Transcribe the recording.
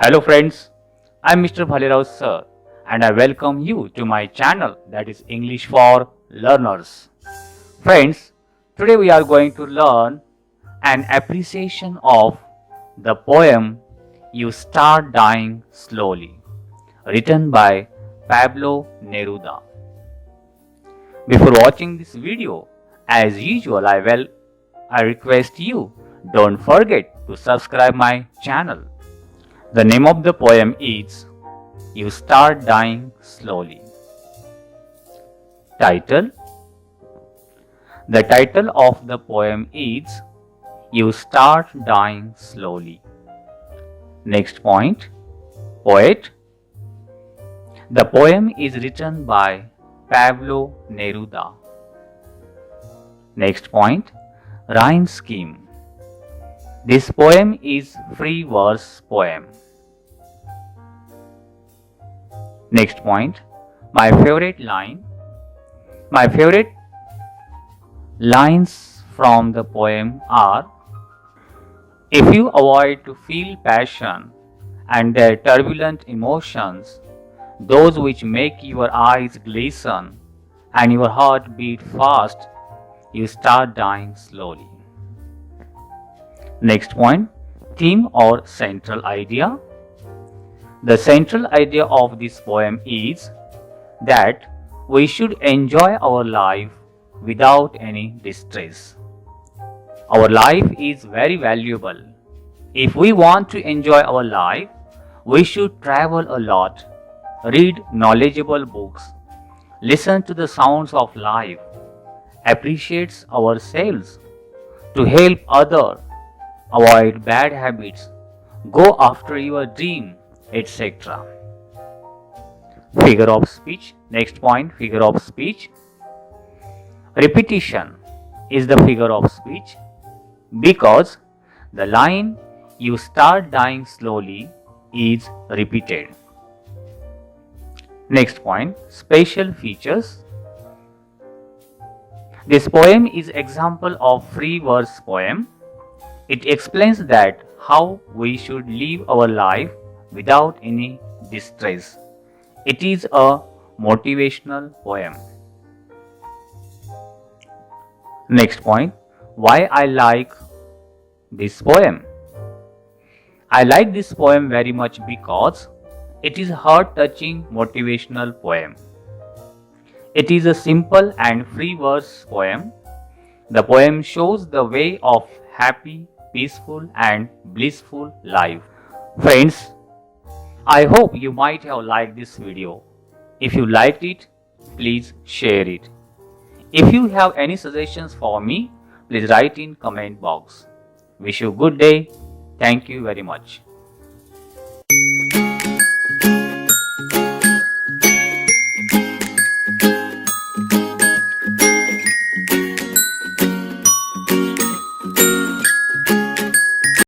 Hello friends, I am Mr. Bhalerao sir and I welcome you to my channel, that is English for Learners. Friends, today we are going to learn an appreciation of the poem You Start Dying Slowly, written by Pablo Neruda. Before watching this video, as usual I request you don't forget to subscribe my channel. The name of the poem is You Start Dying Slowly. Title. The title of the poem is You Start Dying Slowly. Next point. Poet. The poem is written by Pablo Neruda. Next point. Rhyme scheme. This poem is free verse poem. Next point, my favorite line. My favorite lines from the poem are: if you avoid to feel passion and their turbulent emotions, those which make your eyes glisten and your heart beat fast, you start dying slowly. Next point, theme or central idea. The central idea of this poem is that we should enjoy our life without any distress. Our life is very valuable. If we want to enjoy our life, we should travel a lot, read knowledgeable books, listen to the sounds of life, appreciate ourselves, to help others, avoid bad habits, go after your dream, etc. Figure of speech. Next point, figure of speech. Repetition is the figure of speech because the line you start dying slowly is repeated. Next point, spatial features. This poem is example of free verse poem. It explains that how we should live our life without any distress. It is a motivational poem. Next point, why I like this poem. I like this poem very much because it is a heart-touching motivational poem. It is a simple and free verse poem. The poem shows the way of happy, peaceful and blissful life. Friends, I hope you might have liked this video. If you liked it, please share it. If you have any suggestions for me, please write in comment box. Wish you a good day. Thank you very much.